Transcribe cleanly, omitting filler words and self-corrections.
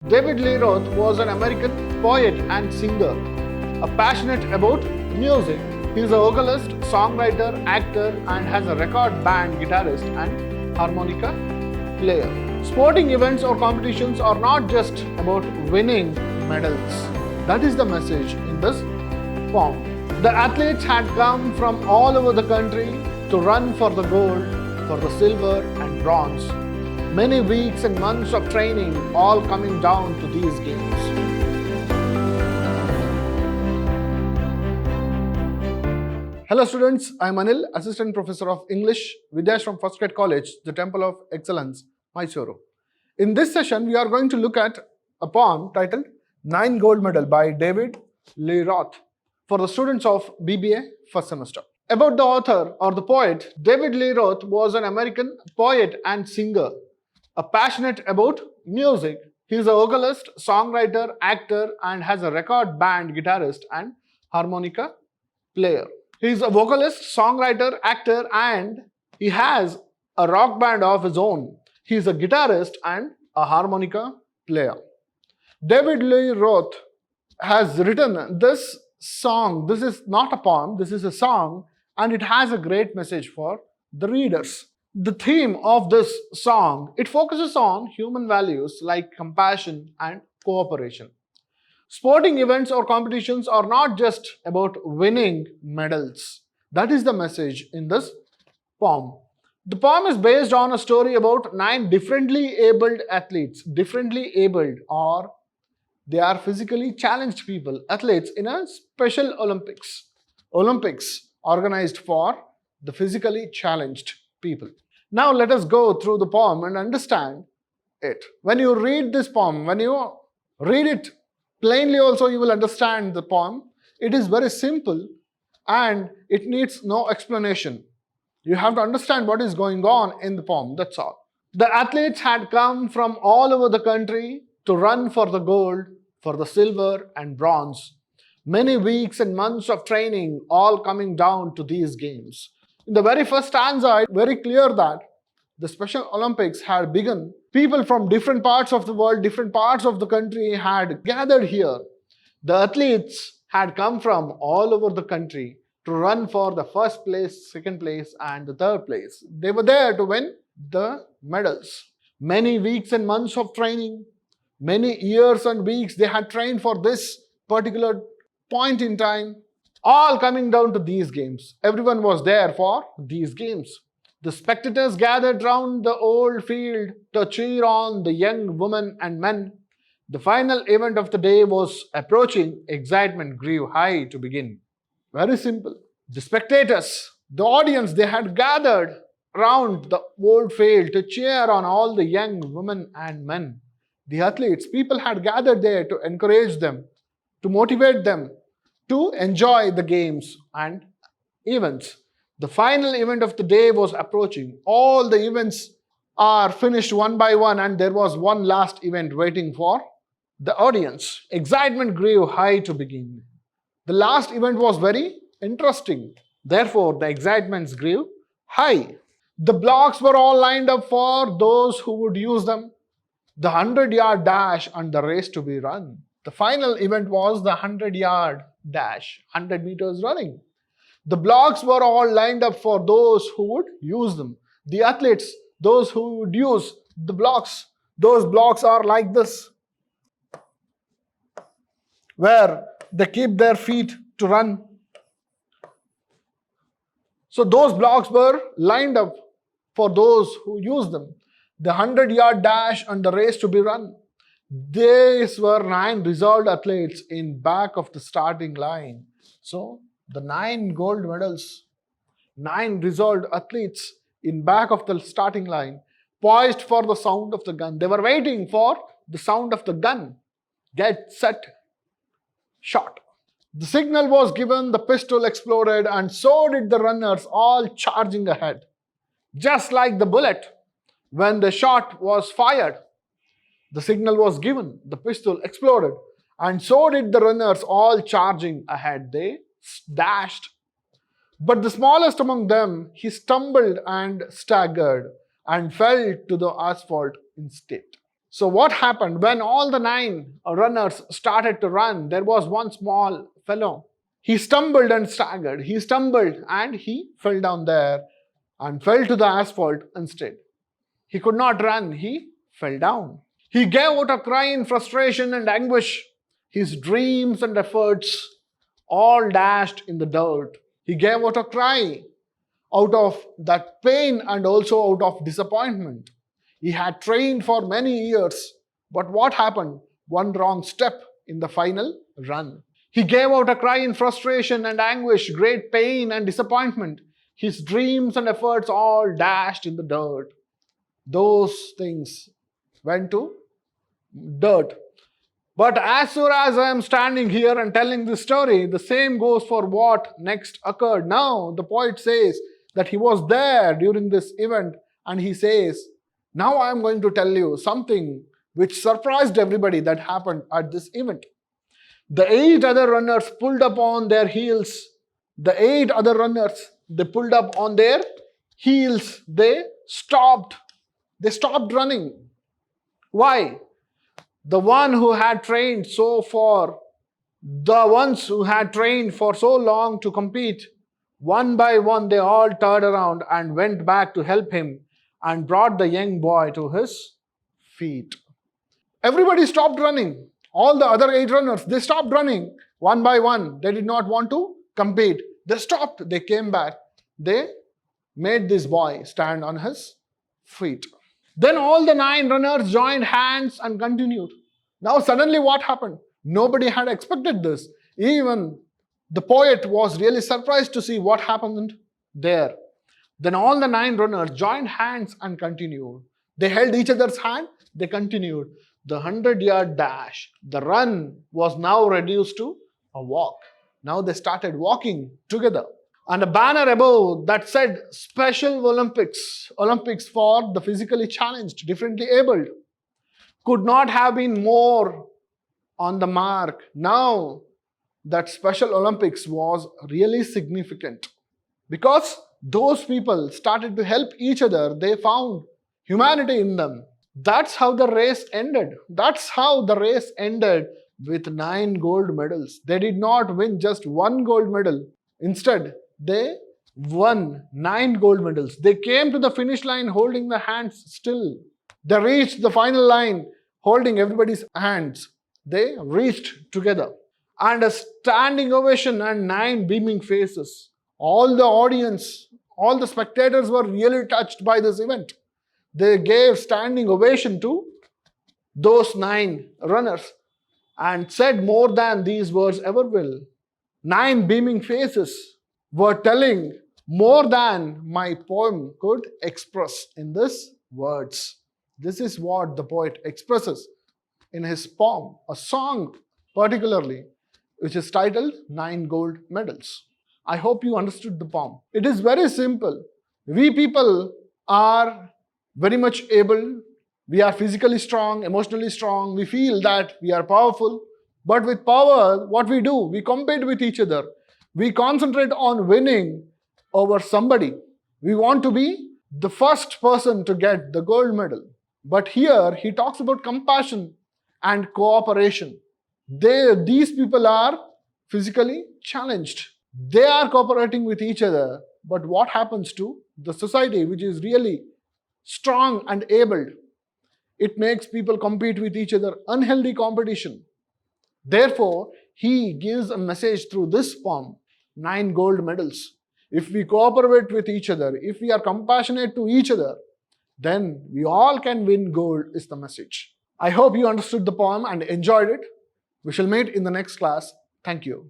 David Lee Roth was an American poet and singer, a passionate about music. He is a vocalist, songwriter, actor, and has a record band guitarist and harmonica player. Sporting events or competitions are not just about winning medals. That is the message in this poem. The athletes had come from all over the country to run for the gold, for the silver and bronze. Many weeks and months of training, all coming down to these games. Hello students, I am Anil, Assistant Professor of English, Vidhyaashram First Grade College, the Temple of Excellence, MYSURU. In this session, we are going to look at a poem titled 9 Gold Medal by David Lee Roth for the students of B.Ba first semester. About the author or the poet, David Lee Roth was an American poet and singer, a passionate about music. He is a vocalist, songwriter, actor, and has a record band guitarist and harmonica player. He is a vocalist, songwriter, actor, and he has a rock band of his own. He is a guitarist and a harmonica player. David Lee Roth has written this song. This is not a poem, this is a song, and it has a great message for the readers. The theme of this song, it focuses on human values like compassion and cooperation. Sporting events or competitions are not just about winning medals. That is the message in this poem. The poem is based on a story about 9 differently abled athletes. Differently abled, or they are physically challenged people, athletes in a special Olympics. Olympics organized for the physically challenged people. Now let us go through the poem and understand it. When you read this poem, when you read it plainly also, you will understand the poem. It is very simple and it needs no explanation. You have to understand what is going on in the poem, that's all. The athletes had come from all over the country to run for the gold, for the silver and bronze. Many weeks and months of training, all coming down to these games. In the very first stanza, it's very clear that the Special Olympics had begun. People from different parts of the world, different parts of the country had gathered here. The athletes had come from all over the country to run for the first place, second place, and the third place. They were there to win the medals. Many weeks and months of training, many years and weeks they had trained for this particular point in time, all coming down to these games. Everyone was there for these games. The spectators gathered round the old field to cheer on the young women and men. The final event of the day was approaching. Excitement grew high to begin. Very simple. The spectators, the audience, they had gathered round the old field to cheer on all the young women and men. The athletes, people had gathered there to encourage them, to motivate them, to enjoy the games and events. The final event of the day was approaching. All the events are finished one by one, and there was one last event waiting for the audience. Excitement grew high to begin. The last event was very interesting. Therefore, the excitements grew high. The blocks were all lined up for those who would use them. The 100-yard dash and the race to be run. The final event was the 100-yard dash, 100 meters running. The blocks were all lined up for those who would use them. The athletes, those who would use the blocks, those blocks are like this, where they keep their feet to run. So those blocks were lined up for those who use them. The 100-yard dash and the race to be run. These were 9 resolved athletes in back of the starting line. So the 9 gold medals, 9 resolved athletes in back of the starting line, poised for the sound of the gun. They were waiting for the sound of the gun. Get set, shot. The signal was given, the pistol exploded, and so did the runners, all charging ahead. Just like the bullet, when the shot was fired, the signal was given, the pistol exploded, and so did the runners, all charging ahead. They dashed. But the smallest among them, he stumbled and staggered and fell to the asphalt instead. So what happened? When all the 9 runners started to run, there was one small fellow. He stumbled and staggered. He stumbled and he fell down there and fell to the asphalt instead. He could not run. He fell down. He gave out a cry in frustration and anguish. His dreams and efforts all dashed in the dirt. He gave out a cry out of that pain and also out of disappointment. He had trained for many years, but what happened? One wrong step in the final run. He gave out a cry in frustration and anguish, great pain and disappointment. His dreams and efforts all dashed in the dirt. Those things went to dirt. But as soon as I am standing here and telling this story, the same goes for what next occurred. Now, the poet says that he was there during this event, and he says, now I am going to tell you something which surprised everybody that happened at this event. The 8 other runners pulled up on their heels. The 8 other runners, they pulled up on their heels. They stopped. They stopped running. Why? The one who had trained so far, the ones who had trained for so long to compete, one by one they all turned around and went back to help him and brought the young boy to his feet. Everybody stopped running. All the other 8 runners, they stopped running one by one. They did not want to compete. They stopped. They came back. They made this boy stand on his feet. Then all the 9 runners joined hands and continued. Now suddenly what happened? Nobody had expected this. Even the poet was really surprised to see what happened there. Then all the 9 runners joined hands and continued. They held each other's hand. They continued. The 100-yard dash, the run was now reduced to a walk. Now they started walking together. And a banner above that said Special Olympics, Olympics for the physically challenged, differently abled, could not have been more on the mark. Now that Special Olympics was really significant because those people started to help each other. They found humanity in them. That's how the race ended. That's how the race ended with 9 gold medals. They did not win just 1 gold medal. Instead, they won 9 gold medals. They came to the finish line holding the hands still. They reached the final line holding everybody's hands. They reached together. And a standing ovation and 9 beaming faces. All the audience, all the spectators were really touched by this event. They gave standing ovation to those 9 runners and said more than these words ever will. 9 beaming faces were telling more than my poem could express in these words. This is what the poet expresses in his poem, a song particularly, which is titled 9 Gold Medals. I hope you understood the poem. It is very simple. We people are very much able. We are physically strong, emotionally strong. We feel that we are powerful. But with power, what we do? We compete with each other. We concentrate on winning over somebody. We want to be the first person to get the gold medal. But here he talks about compassion and cooperation. These people are physically challenged. They are cooperating with each other. But what happens to the society which is really strong and able? It makes people compete with each other, unhealthy competition. Therefore, he gives a message through this poem, 9 gold medals. If we cooperate with each other, if we are compassionate to each other, then we all can win gold is the message. I hope you understood the poem and enjoyed it. We shall meet in the next class. Thank you.